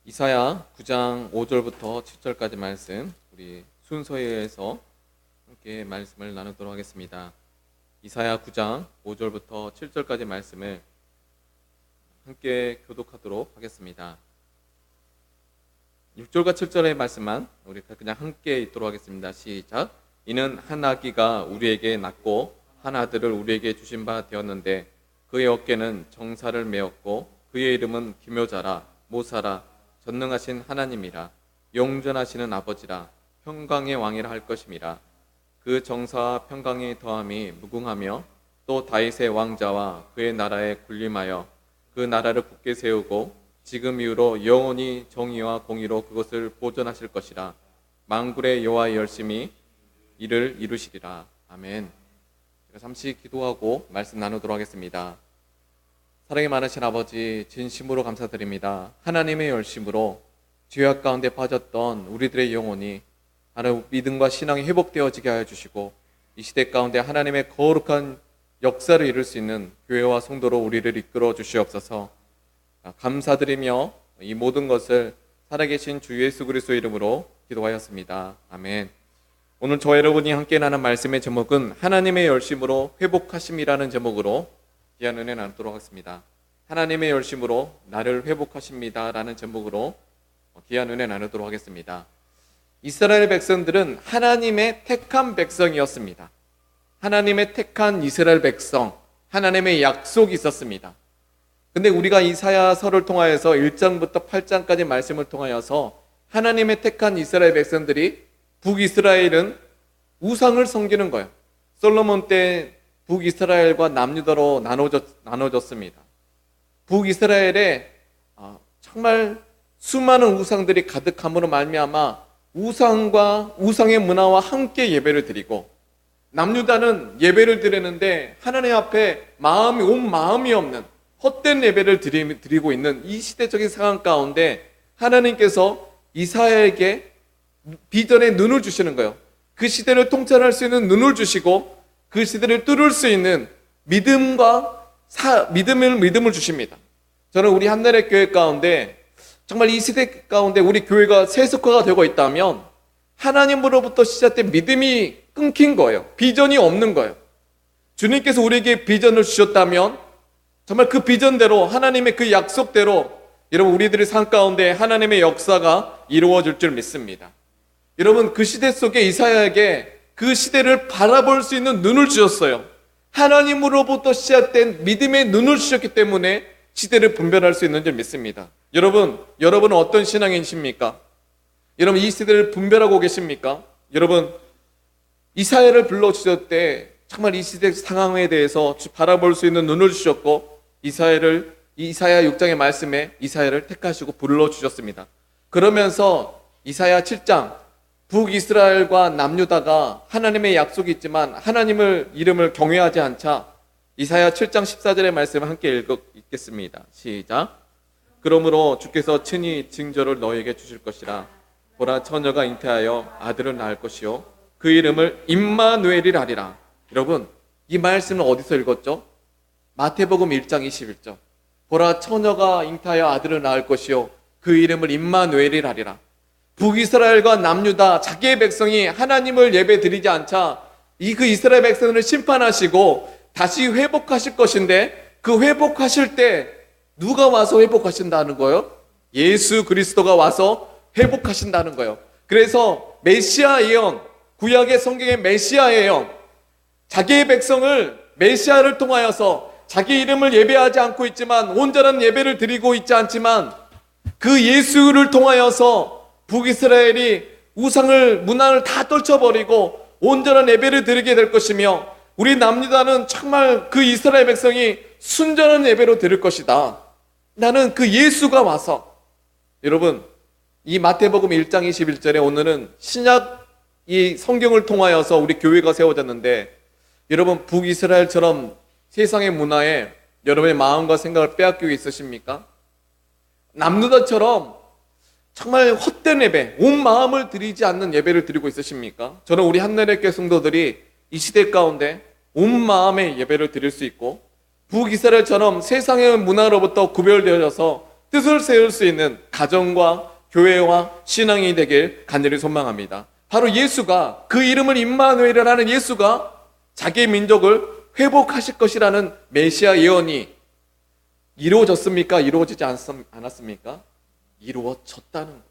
이사야 9장 5절부터 7절까지 말씀, 우리 순서에 의해서 함께 말씀을 나누도록 하겠습니다. 이사야 9장 5절부터 7절까지 말씀을 함께 교독하도록 하겠습니다. 6절과 7절의 말씀만 우리 그냥 함께 읽도록 하겠습니다. 시작. 이는 한 아기가 우리에게 낳고 한 아들을 우리에게 주신 바 되었는데 그의 어깨는 정사를 메었고 그의 이름은 기묘자라 모사라 전능하신 하나님이라 영존하시는 아버지라 평강의 왕이라 할 것임이라. 그 정사와 평강의 더함이 무궁하며 또 다윗의 왕자와 그의 나라에 군림하여 그 나라를 굳게 세우고 지금 이후로 영원히 정의와 공의로 그것을 보존하실 것이라. 만군의 여호와의 열심히 이를 이루시리라. 아멘. 제가 잠시 기도하고 말씀 나누도록 하겠습니다. 사랑이 많으신 아버지, 진심으로 감사드립니다. 하나님의 열심으로 죄악 가운데 빠졌던 우리들의 영혼이 하나님 믿음과 신앙이 회복되어지게 하여 주시고 이 시대 가운데 하나님의 거룩한 역사를 이룰 수 있는 교회와 성도로 우리를 이끌어 주시옵소서. 감사드리며 이 모든 것을 살아계신 주 예수 그리스도의 이름으로 기도하였습니다. 아멘. 오늘 저와 여러분이 함께 나눈 말씀의 제목은 하나님의 열심으로 회복하심이라는 제목으로 귀한 은혜 나누도록 하겠습니다. 하나님의 열심으로 나를 회복하십니다 라는 제목으로 귀한 은혜 나누도록 하겠습니다. 이스라엘 백성들은 하나님의 택한 백성이었습니다. 하나님의 택한 이스라엘 백성, 하나님의 약속이 있었습니다. 근데 우리가 이사야서를 통하여서 1장부터 8장까지 말씀을 통하여서 하나님의 택한 이스라엘 백성들이 북이스라엘은 우상을 섬기는 거예요. 솔로몬 때 북이스라엘과 남유다로 나눠졌습니다. 북이스라엘에 정말 수많은 우상들이 가득함으로 말미암아 우상과 우상의 문화와 함께 예배를 드리고, 남유다는 예배를 드리는데 하나님 앞에 온 마음이 없는 헛된 예배를 드리고 있는 이 시대적인 상황 가운데 하나님께서 이사야에게 비전의 눈을 주시는 거예요. 그 시대를 통찰할 수 있는 눈을 주시고 그 시대를 뚫을 수 있는 믿음을 주십니다. 저는 우리 한나라 교회 가운데 정말 이 시대 가운데 우리 교회가 세속화가 되고 있다면 하나님으로부터 시작된 믿음이 끊긴 거예요. 비전이 없는 거예요. 주님께서 우리에게 비전을 주셨다면 정말 그 비전대로, 하나님의 그 약속대로 여러분 우리들의 삶 가운데 하나님의 역사가 이루어질 줄 믿습니다. 여러분 그 시대 속에 이사야에게 그 시대를 바라볼 수 있는 눈을 주셨어요. 하나님으로부터 시작된 믿음의 눈을 주셨기 때문에 시대를 분별할 수 있는 줄 믿습니다. 여러분은 어떤 신앙이십니까? 여러분 이 시대를 분별하고 계십니까? 여러분 이사야를 불러주셨을 때 정말 이 시대 상황에 대해서 바라볼 수 있는 눈을 주셨고 이사야 6장의 말씀에 이사야를 택하시고 불러주셨습니다. 그러면서 이사야 7장 북이스라엘과 남유다가 하나님의 약속이 있지만 하나님을 이름을 경외하지 않자 이사야 7장 14절의 말씀을 함께 읽겠습니다. 시작. 그러므로 주께서 친히 징조를 너에게 주실 것이라. 보라, 처녀가 잉태하여 아들을 낳을 것이요 그 이름을 임마누엘이라 하리라. 여러분 이 말씀은 어디서 읽었죠? 마태복음 1장 21절. 보라, 처녀가 잉태하여 아들을 낳을 것이요 그 이름을 임마누엘이라 하리라. 북이스라엘과 남유다 자기의 백성이 하나님을 예배드리지 않자 그 이스라엘 백성을 심판하시고 다시 회복하실 것인데, 그 회복하실 때 누가 와서 회복하신다는 거예요? 예수 그리스도가 와서 회복하신다는 거예요. 그래서 메시아 예언, 구약의 성경의 메시아 예언, 자기의 백성을 메시아를 통하여서 자기 이름을 예배하지 않고 있지만, 온전한 예배를 드리고 있지 않지만 그 예수를 통하여서 북이스라엘이 문화를 다 떨쳐버리고 온전한 예배를 드리게 될 것이며, 우리 남유다는 정말 그 이스라엘 백성이 순전한 예배로 드릴 것이다. 나는 그 예수가 와서, 여러분 이 마태복음 1장 21절에 오늘은 신약 이 성경을 통하여서 우리 교회가 세워졌는데, 여러분 북이스라엘처럼 세상의 문화에 여러분의 마음과 생각을 빼앗기고 있으십니까? 남유다처럼 정말 헛된 예배, 온 마음을 드리지 않는 예배를 드리고 있으십니까? 저는 우리 한나라교회 성도들이 이 시대 가운데 온 마음의 예배를 드릴 수 있고, 북이스라엘처럼 세상의 문화로부터 구별되어져서 뜻을 세울 수 있는 가정과 교회와 신앙이 되길 간절히 소망합니다. 바로 예수가, 그 이름을 임마누엘이라는 예수가 자기의 민족을 회복하실 것이라는 메시아 예언이 이루어졌습니까? 이루어지지 않았습니까? 이루어졌다는 거예요.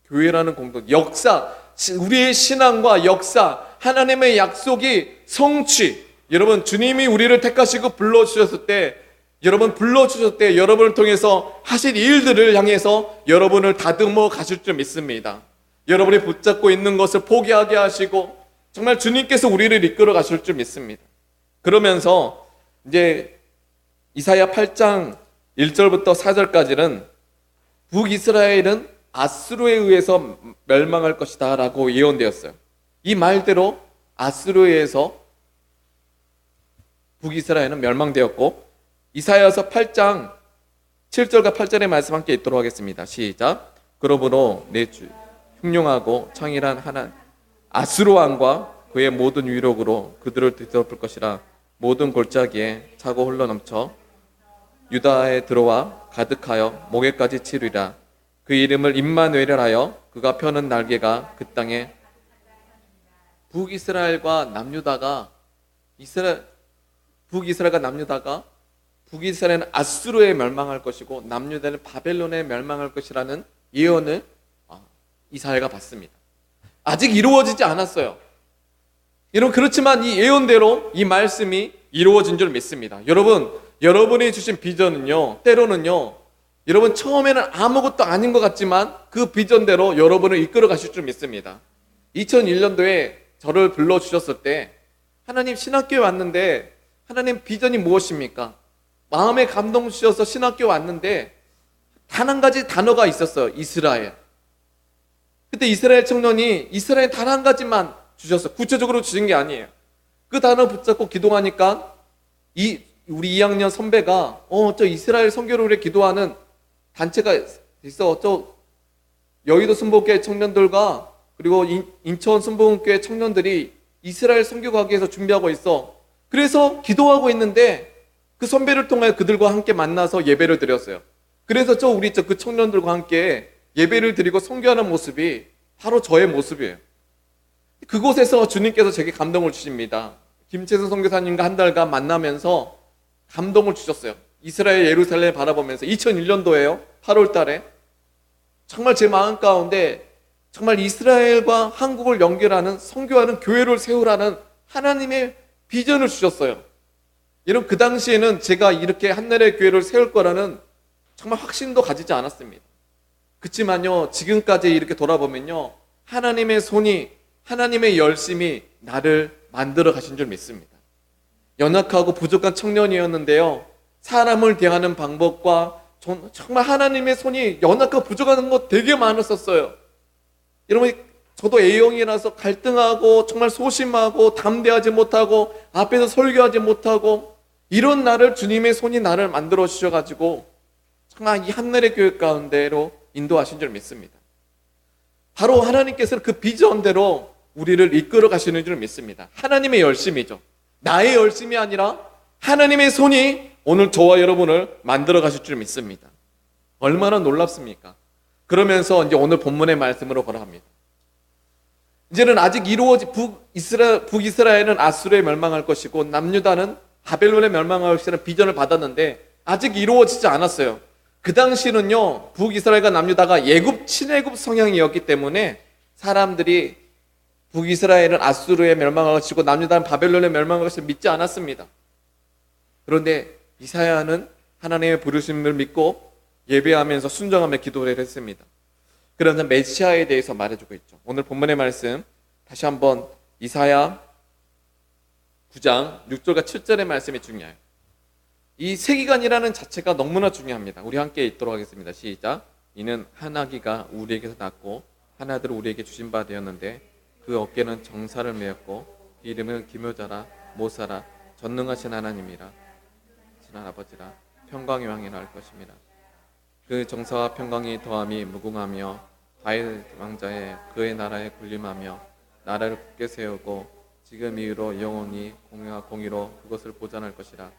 교회라는 공동, 역사, 우리의 신앙과 역사, 하나님의 약속이 성취. 여러분, 주님이 우리를 택하시고 불러주셨을 때, 여러분을 통해서 하실 일들을 향해서 여러분을 다듬어 가실 줄 믿습니다. 여러분이 붙잡고 있는 것을 포기하게 하시고 정말 주님께서 우리를 이끌어 가실 줄 믿습니다. 그러면서 이제 이사야 8장 1절부터 4절까지는 북이스라엘은 아수르에 의해서 멸망할 것이다 라고 예언되었어요. 이 말대로 아수르에 의해서 북이스라엘은 멸망되었고, 이사야서 8장 7절과 8절의 말씀 함께 읽도록 하겠습니다. 시작. 그러므로 내 주 흉룡하고 창일한 하나님 아수르 왕과 그의 모든 위력으로 그들을 뒤덮을 것이라. 모든 골짜기에 차고 흘러넘쳐 유다에 들어와 가득하여 목에까지 치르리라. 그 이름을 임마누엘이라 하여 그가 펴는 날개가 그 땅에. 북이스라엘과 남유다가 북이스라엘은 아수르에 멸망할 것이고 남유다는 바벨론에 멸망할 것이라는 예언을 이사야가 받습니다. 아직 이루어지지 않았어요. 여러분, 그렇지만 이 예언대로 이 말씀이 이루어진 줄 믿습니다. 여러분이 주신 비전은요, 때로는요, 여러분 처음에는 아무것도 아닌 것 같지만 그 비전대로 여러분을 이끌어 가실 줄 믿습니다. 2001년도에 저를 불러주셨을 때, 하나님 신학교에 왔는데 하나님 비전이 무엇입니까? 마음에 감동 주셔서 신학교에 왔는데 단 한 가지 단어가 있었어요. 이스라엘. 그때 이스라엘 청년이 이스라엘 단 한 가지만 주셨어요. 구체적으로 주신 게 아니에요. 그 단어 붙잡고 기도하니까 우리 2학년 선배가 저 이스라엘 선교를 위해 기도하는 단체가 있어. 저 여의도 순복음교회 청년들과 그리고 인천 순복음교회 청년들이 이스라엘 선교 가기 위해서 준비하고 있어. 그래서 기도하고 있는데 그 선배를 통해 그들과 함께 만나서 예배를 드렸어요. 그래서 그 청년들과 함께 예배를 드리고 선교하는 모습이 바로 저의 모습이에요. 그곳에서 주님께서 제게 감동을 주십니다. 김채선 선교사님과 한 달간 만나면서 감동을 주셨어요. 이스라엘 예루살렘을 바라보면서 2001년도에요. 8월 달에 정말 제 마음 가운데 정말 이스라엘과 한국을 연결하는 선교하는 교회를 세우라는 하나님의 비전을 주셨어요. 여러분, 그 당시에는 제가 이렇게 한나라의 교회를 세울 거라는 정말 확신도 가지지 않았습니다. 그렇지만요, 지금까지 이렇게 돌아보면요, 하나님의 손이, 하나님의 열심이 나를 만들어 가신 줄 믿습니다. 연약하고 부족한 청년이었는데요, 사람을 대하는 방법과 정말 하나님의 손이 연약하고 부족한 것 되게 많았었어요. 여러분, 저도 A형이라서 갈등하고 정말 소심하고 담대하지 못하고 앞에서 설교하지 못하고 이런 나를 주님의 손이 나를 만들어 주셔가지고 정말 이 한나라의 교회 가운데로 인도하신 줄 믿습니다. 바로 하나님께서는 그 비전대로 우리를 이끌어 가시는 줄 믿습니다. 하나님의 열심이죠. 나의 열심이 아니라 하나님의 손이 오늘 저와 여러분을 만들어 가실 줄 믿습니다. 얼마나 놀랍습니까? 그러면서 이제 오늘 본문의 말씀으로 걸어갑니다. 이제는 아직 북이스라엘은 아수르에 멸망할 것이고 남유다는 바벨론에 멸망할 것이라는 비전을 받았는데 아직 이루어지지 않았어요. 그 당시는요, 북이스라엘과 남유다가 친애굽 성향이었기 때문에 사람들이 북이스라엘은 아수르에 멸망할 것이고 남유다는 바벨론에 멸망할 것을 믿지 않았습니다. 그런데 이사야는 하나님의 부르심을 믿고 예배하면서 순종하며 기도를 했습니다. 그러면서 메시아에 대해서 말해주고 있죠. 오늘 본문의 말씀 다시 한번 이사야 9장 6절과 7절의 말씀이 중요해요. 이 세기관이라는 자체가 너무나 중요합니다. 우리 함께 읽도록 하겠습니다. 시작. 이는 한 아기가 우리에게서 낳고 한 아들을 우리에게 주신 바 되었는데 그 어깨는 정사를 메었고 그 이름은 기묘자라 모사라 전능하신 하나님이라 지난 아버지라 평강의 왕이라 할 것입니다. 그 정사와 평강이 더함이 무궁하며 다윗 왕자의 그의 나라에 군림하며 나라를 굳게 세우고 지금 이후로 영원히 공의와 공의로 그것을 보존할 것이라.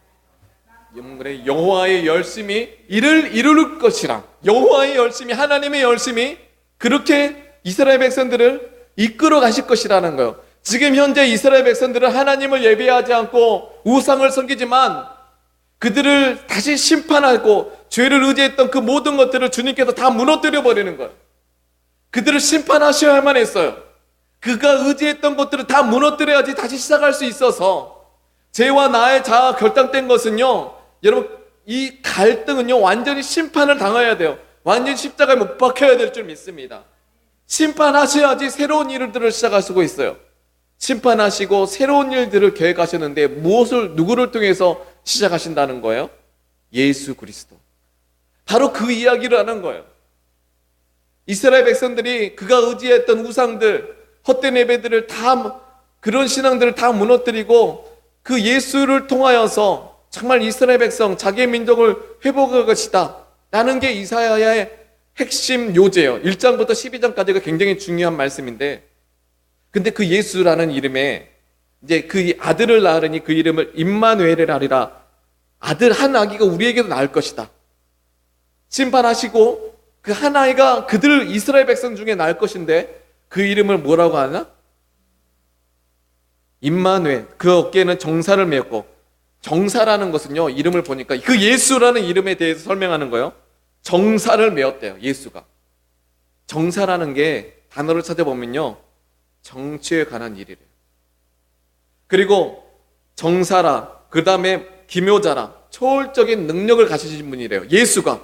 여호와의 열심히 이를 이룰 것이라. 여호와의 열심히, 하나님의 열심히 그렇게 이스라엘 백성들을 이끌어 가실 것이라는 거예요. 지금 현재 이스라엘 백성들은 하나님을 예배하지 않고 우상을 섬기지만 그들을 다시 심판하고 죄를 의지했던 그 모든 것들을 주님께서 다 무너뜨려 버리는 거예요. 그들을 심판하셔야만 했어요. 그가 의지했던 것들을 다 무너뜨려야지 다시 시작할 수 있어서, 죄와 나의 자아 결단된 것은요, 여러분 이 갈등은요 완전히 심판을 당해야 돼요. 완전히 십자가에 못 박혀야 될 줄 믿습니다. 심판하셔야지 새로운 일들을 시작할 수가 있어요. 심판하시고 새로운 일들을 계획하셨는데 누구를 통해서 시작하신다는 거예요? 예수 그리스도. 바로 그 이야기를 하는 거예요. 이스라엘 백성들이 그가 의지했던 우상들, 헛된 예배들을 다, 그런 신앙들을 다 무너뜨리고 그 예수를 통하여서 정말 이스라엘 백성, 자기의 민족을 회복할 것이다 라는 게 이사야의 핵심 요제예요. 1장부터 12장까지가 굉장히 중요한 말씀인데, 근데 그 예수라는 이름에 이제 그 아들을 낳으니 그 이름을 임마누엘이라 하리라. 아들 한 아기가 우리에게도 낳을 것이다. 심판하시고 그 한 아이가 그들 이스라엘 백성 중에 낳을 것인데 그 이름을 뭐라고 하나? 임마누엘. 그 어깨에는 정사를 메었고, 정사라는 것은요, 이름을 보니까 그 예수라는 이름에 대해서 설명하는 거예요. 정사를 메었대요, 예수가. 정사라는 게 단어를 찾아보면요, 정치에 관한 일이래요. 그리고 정사라, 그 다음에 기묘자라, 초월적인 능력을 가지신 분이래요, 예수가.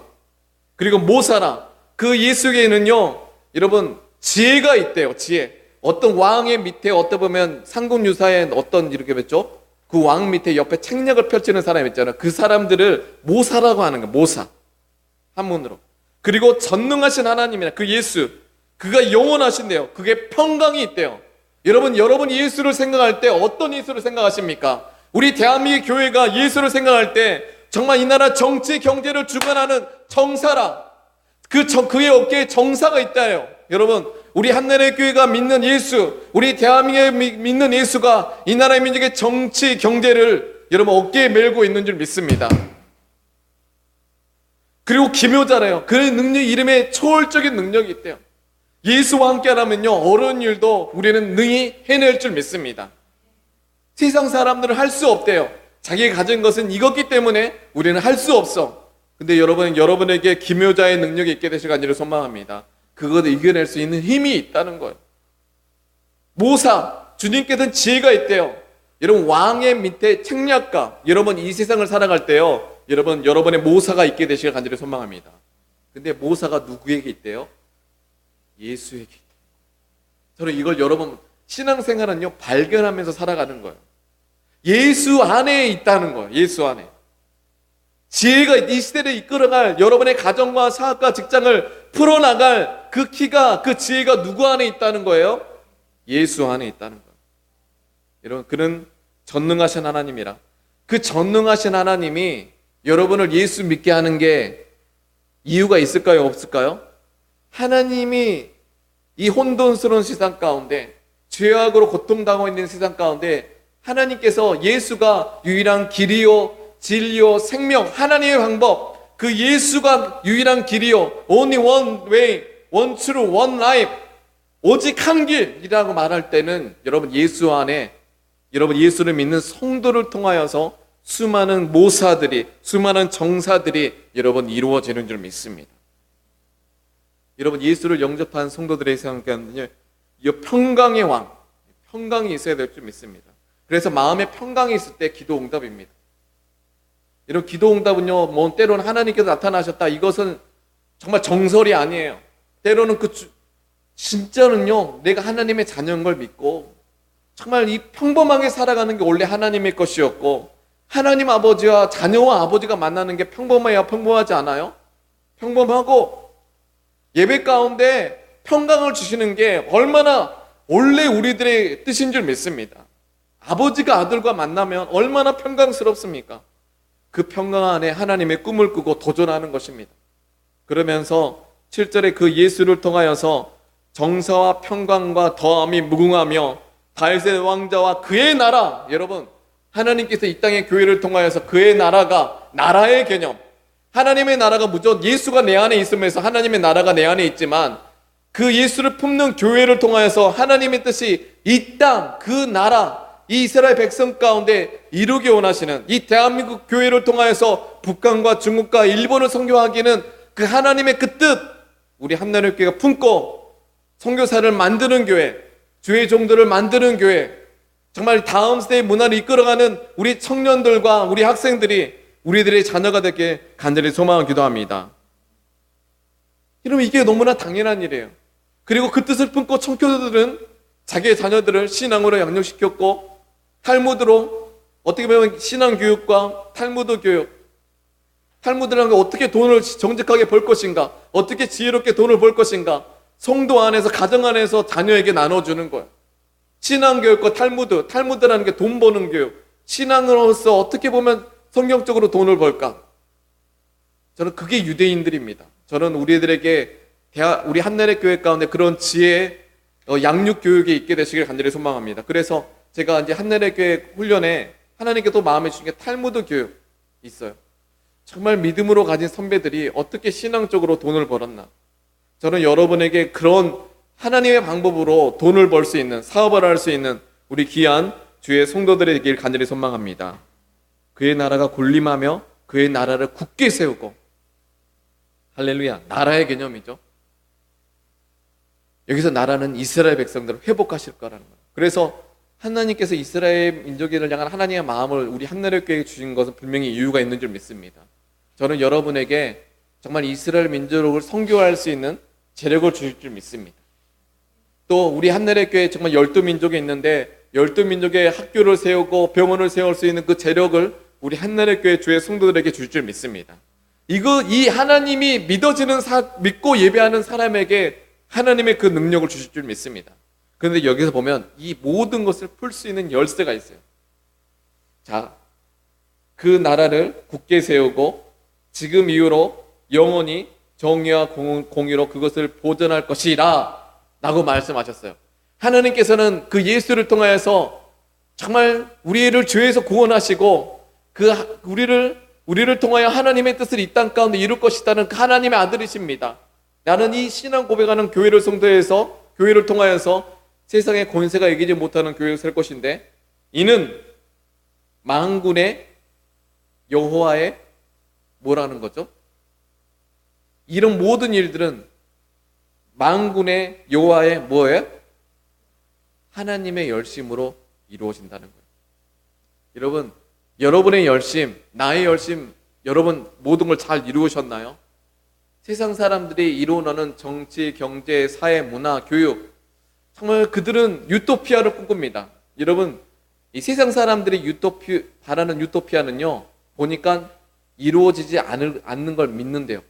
그리고 모사라, 그 예수에게는요, 여러분 지혜가 있대요. 지혜. 어떤 왕의 밑에 어떻게 보면 상국유사의 어떤 이렇게 뵙죠? 그 왕 밑에 옆에 책략을 펼치는 사람이 있잖아요. 그 사람들을 모사라고 하는 거예요. 모사. 한문으로. 그리고 전능하신 하나님이나 그 예수, 그가 영원하신대요. 그게 평강이 있대요. 여러분이 예수를 생각할 때 어떤 예수를 생각하십니까? 우리 대한민국 교회가 예수를 생각할 때 정말 이 나라 정치 경제를 주관하는 정사라, 그의 어깨에 정사가 있다요. 여러분, 우리 한나라의 교회가 믿는 예수, 우리 대한민국에 믿는 예수가 이 나라의 민족의 정치 경제를 여러분 어깨에 메고 있는 줄 믿습니다. 그리고 기묘자래요. 그의 능력, 이름에 초월적인 능력이 있대요. 예수와 함께하면요, 어려운 일도 우리는 능히 해낼 줄 믿습니다. 세상 사람들은 할 수 없대요. 자기가 가진 것은 이것기 때문에 우리는 할 수 없어. 근데 여러분에게 기묘자의 능력이 있게 되실 간절히 소망합니다. 그것을 이겨낼 수 있는 힘이 있다는 거예요. 모사, 주님께서는 지혜가 있대요. 여러분, 왕의 밑에 책략가, 여러분 이 세상을 살아갈 때요, 여러분의 모사가 있게 되시길 간절히 소망합니다. 근데 모사가 누구에게 있대요? 예수에게 있대요. 저는 이걸 여러분 신앙생활은요 발견하면서 살아가는 거예요. 예수 안에 있다는 거예요. 예수 안에. 지혜가 이 시대를 이끌어갈, 여러분의 가정과 사업과 직장을 풀어나갈 그 키가, 그 지혜가 누구 안에 있다는 거예요? 예수 안에 있다는 거예요. 여러분, 그는 전능하신 하나님이라. 그 전능하신 하나님이 여러분을 예수 믿게 하는 게 이유가 있을까요? 없을까요? 하나님이 이 혼돈스러운 세상 가운데, 죄악으로 고통당하고 있는 세상 가운데 하나님께서 예수가 유일한 길이요 진리요 생명, 하나님의 방법, 그 예수가 유일한 길이요, only one way, one true, one life, 오직 한 길이라고 말할 때는 여러분 예수 안에, 여러분 예수를 믿는 성도를 통하여서 수많은 모사들이, 수많은 정사들이 여러분 이루어지는 줄 믿습니다. 여러분 예수를 영접한 성도들의 생각에는요, 이 평강의 왕, 평강이 있어야 될 줄 믿습니다. 그래서 마음에 평강이 있을 때 기도 응답입니다. 이런 기도 응답은요, 뭐 때로는 하나님께서 나타나셨다, 이것은 정말 정설이 아니에요. 때로는 진짜는요, 내가 하나님의 자녀인 걸 믿고 정말 이 평범하게 살아가는 게 원래 하나님의 것이었고, 하나님 아버지와 자녀와 아버지가 만나는 게 평범해야 평범하지 않아요? 평범하고 예배 가운데 평강을 주시는 게 얼마나 원래 우리들의 뜻인 줄 믿습니다. 아버지가 아들과 만나면 얼마나 평강스럽습니까? 그 평강 안에 하나님의 꿈을 꾸고 도전하는 것입니다. 그러면서 7절에 그 예수를 통하여서 정사와 평강과 더함이 무궁하며 다윗의 왕자와 그의 나라, 여러분 하나님께서 이 땅의 교회를 통하여서 그의 나라가 나라의 개념, 하나님의 나라가 무조건 예수가 내 안에 있으면서 하나님의 나라가 내 안에 있지만 그 예수를 품는 교회를 통하여서 하나님의 뜻이 이 땅, 그 나라, 이 이스라엘 백성 가운데 이루기 원하시는 이 대한민국 교회를 통하여서 북한과 중국과 일본을 선교하기는 그 하나님의 그 뜻, 우리 한나라교회가 품고 선교사를 만드는 교회, 주의 종들을 만드는 교회, 정말 다음 세대의 문화를 이끌어가는 우리 청년들과 우리 학생들이 우리들의 자녀가 되게 간절히 소망을 기도합니다. 여러분, 이게 너무나 당연한 일이에요. 그리고 그 뜻을 품고 청교도들은 자기의 자녀들을 신앙으로 양육시켰고 탈무드로, 어떻게 보면 신앙교육과 탈무드 교육, 탈무드라는 게 어떻게 돈을 정직하게 벌 것인가, 어떻게 지혜롭게 돈을 벌 것인가, 성도 안에서, 가정 안에서 자녀에게 나눠주는 거예요. 신앙교육과 탈무드, 탈무드라는 게 돈 버는 교육, 신앙으로서 어떻게 보면 성경적으로 돈을 벌까? 저는 그게 유대인들입니다. 저는 우리들에게 우리 한나라 교회 가운데 그런 지혜, 양육 교육이 있게 되시길 간절히 소망합니다. 그래서 제가 이제 한나라 교회 훈련에 하나님께 또 마음에 주신 게 탈무드 교육 있어요. 정말 믿음으로 가진 선배들이 어떻게 신앙적으로 돈을 벌었나? 저는 여러분에게 그런 하나님의 방법으로 돈을 벌 수 있는, 사업을 할 수 있는 우리 귀한 주의 성도들이 되길 간절히 소망합니다. 그의 나라가 군림하며 그의 나라를 굳게 세우고, 할렐루야, 나라의 개념이죠. 여기서 나라는 이스라엘 백성들을 회복하실 거라는 거예요. 그래서 하나님께서 이스라엘 민족을 향한 하나님의 마음을 우리 한나라교회에 주신 것은 분명히 이유가 있는 줄 믿습니다. 저는 여러분에게 정말 이스라엘 민족을 선교할 수 있는 재력을 주실 줄 믿습니다. 또 우리 한나라교회에 정말 12민족이 있는데 12민족의 학교를 세우고 병원을 세울 수 있는 그 재력을 우리 한나라교회 주의 성도들에게 줄 줄 믿습니다. 이 하나님이 믿고 예배하는 사람에게 하나님의 그 능력을 주실 줄 믿습니다. 그런데 여기서 보면 이 모든 것을 풀 수 있는 열쇠가 있어요. 자, 그 나라를 굳게 세우고 지금 이후로 영원히 정의와 공의로 그것을 보존할 것이라 라고 말씀하셨어요. 하나님께서는 그 예수를 통하여서 정말 우리를 죄에서 구원하시고 우리를 통하여 하나님의 뜻을 이 땅 가운데 이룰 것이다는 그 하나님의 아들이십니다. 나는 이 신앙 고백하는 교회를 성도해서 교회를 통하여서 세상의 권세가 이기지 못하는 교회를 살 것인데 이는 만군의 여호와의 뭐라는 거죠? 이런 모든 일들은 만군의 여호와의 뭐예요? 하나님의 열심으로 이루어진다는 거예요. 여러분, 여러분의 열심, 나의 열심, 여러분 모든 걸 잘 이루셨나요? 세상 사람들이 이루어나는 정치, 경제, 사회, 문화, 교육, 정말 그들은 유토피아를 꿈꿉니다. 여러분, 이 세상 사람들이 바라는 유토피아는요, 보니까 이루어지지 않는 걸 믿는데요.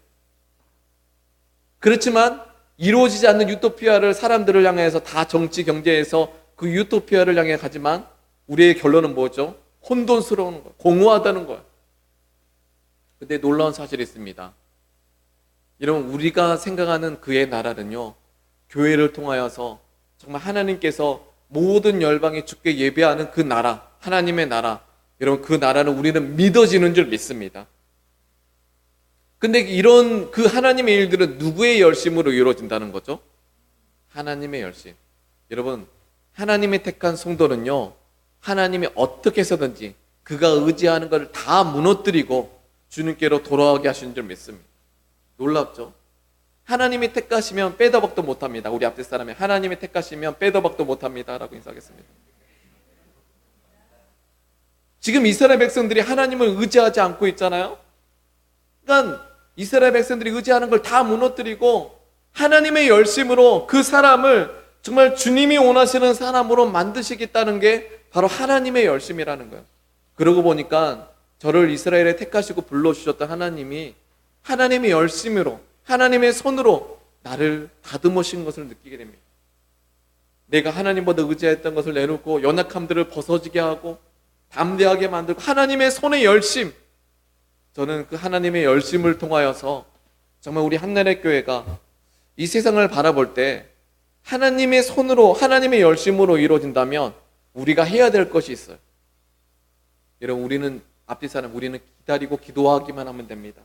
그렇지만 이루어지지 않는 유토피아를 사람들을 향해서 다 정치, 경제에서 그 유토피아를 향해 가지만 우리의 결론은 뭐죠? 혼돈스러운 거예요. 공허하다는 거예요. 근데 놀라운 사실이 있습니다. 여러분, 우리가 생각하는 그의 나라는요, 교회를 통하여서 정말 하나님께서 모든 열방이 주께 예배하는 그 나라, 하나님의 나라, 여러분 그 나라는 우리는 믿어지는 줄 믿습니다. 근데 이런 그 하나님의 일들은 누구의 열심으로 이루어진다는 거죠? 하나님의 열심. 여러분, 하나님의 택한 성도는요, 하나님이 어떻게 해서든지 그가 의지하는 것을 다 무너뜨리고 주님께로 돌아오게 하시는 줄 믿습니다. 놀랍죠? 하나님이 택하시면 빼도 박도 못합니다. 우리 앞에 사람이 하나님이 택하시면 빼도 박도 못합니다 라고 인사하겠습니다. 지금 이스라엘 백성들이 하나님을 의지하지 않고 있잖아요. 그러니까 이스라엘 백성들이 의지하는 걸 다 무너뜨리고 하나님의 열심으로 그 사람을 정말 주님이 원하시는 사람으로 만드시겠다는 게 바로 하나님의 열심이라는 거예요. 그러고 보니까 저를 이스라엘에 택하시고 불러주셨던 하나님이 하나님의 열심으로, 하나님의 손으로 나를 다듬으신 것을 느끼게 됩니다. 내가 하나님보다 의지했던 것을 내놓고 연약함들을 벗어지게 하고 담대하게 만들고 하나님의 손의 열심, 저는 그 하나님의 열심을 통하여서 정말 우리 한나라 교회가 이 세상을 바라볼 때 하나님의 손으로, 하나님의 열심으로 이루어진다면 우리가 해야 될 것이 있어요. 여러분 우리는 앞뒤 사람 우리는 기다리고 기도하기만 하면 됩니다.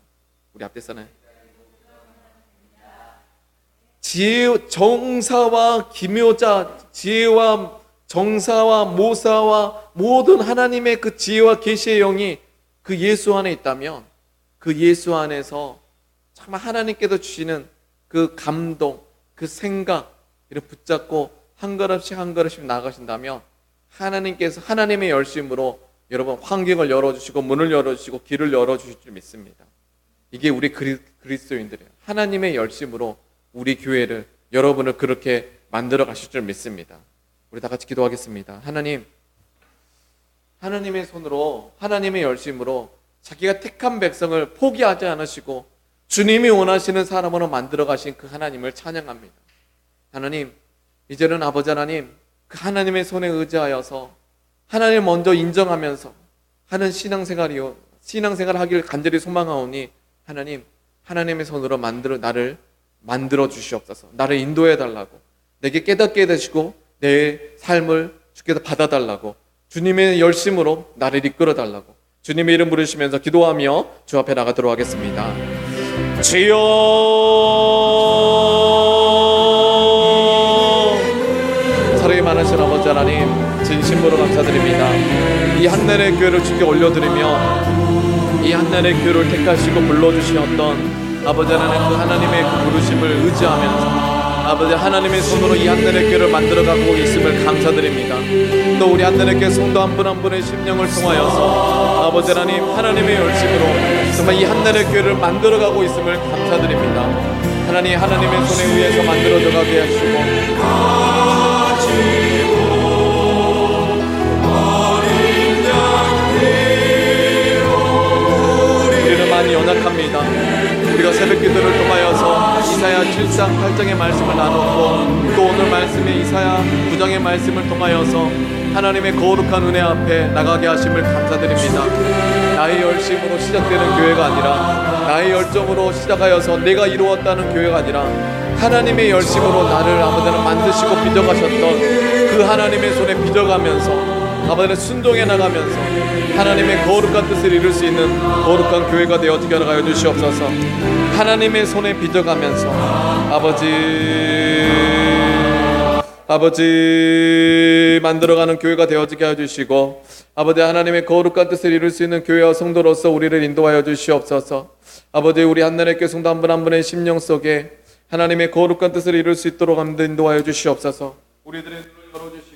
우리 앞뒤 사람 지혜 정사와 기묘자 지혜와 정사와 모사와 모든 하나님의 그 지혜와 계시의 영이 그 예수 안에 있다면 그 예수 안에서 정말 하나님께서 주시는 그 감동, 그 생각 이를 붙잡고 한 걸음씩 한 걸음씩 나가신다면 하나님께서 하나님의 열심으로 여러분 환경을 열어주시고 문을 열어주시고 길을 열어주실 줄 믿습니다. 이게 우리 그리스도인들이에요. 하나님의 열심으로 우리 교회를 여러분을 그렇게 만들어 가실 줄 믿습니다. 우리 다 같이 기도하겠습니다. 하나님, 하나님의 손으로 하나님의 열심으로 자기가 택한 백성을 포기하지 않으시고 주님이 원하시는 사람으로 만들어 가신 그 하나님을 찬양합니다. 하나님, 이제는 아버지 하나님 그 하나님의 손에 의지하여서 하나님을 먼저 인정하면서 하는 신앙생활을 하길 간절히 소망하오니 하나님, 하나님의 손으로 나를 만들어 주시옵소서. 나를 인도해 달라고, 내게 깨닫게 해주시고 내 삶을 주께서 받아달라고, 주님의 열심으로 나를 이끌어 달라고 주님의 이름 부르시면서 기도하며 주 앞에 나가도록 하겠습니다. 주여, 사랑이 많으신 아버지 하나님 진심으로 감사드립니다. 이 한날의 교회를 주께 올려드리며 이 한날의 교회를 택하시고 불러주시었던 아버지 하나님 그 하나님의 그 부르심을 의지하면서 아버지 하나님의 손으로 이 한날의 교회를 만들어가고 있음을 감사드립니다. 또 우리 한날의 교회 성도 한 분 한 분의 심령을 통하여서 아버지 하나님 하나님의 열심으로 정말 이 한날의 교회를 만들어가고 있음을 감사드립니다. 하나님 하나님의 손에 의해서 만들어져 가게 하시고 우리는 많이 연약합니다. 우리가 새벽 기도를 통하여서 이사야 7장 8장의 말씀을 나눴고 또 오늘 말씀의 이사야 9장의 말씀을 통하여서 하나님의 거룩한 은혜 앞에 나가게 하심을 감사드립니다. 나의 열심으로 시작되는 교회가 아니라 나의 열정으로 시작하여서 내가 이루었다는 교회가 아니라 하나님의 열심으로 나를 아버지는 만드시고 빚어가셨던 그 하나님의 손에 빚어가면서 아버지는 순종해 나가면서 하나님의 거룩한 뜻을 이룰 수 있는 거룩한 교회가 되어지게 하여 주시옵소서. 하나님의 손에 빚어가면서 아버지 만들어가는 교회가 되어지게 하여 주시고 아버지 하나님의 거룩한 뜻을 이룰 수 있는 교회와 성도로서 우리를 인도하여 주시옵소서. 아버지 우리 한날의 교회 성도 한 분 한 분의 심령 속에 하나님의 거룩한 뜻을 이룰 수 있도록 인도하여 주시옵소서. 우리들의 눈을 열어주시옵소서.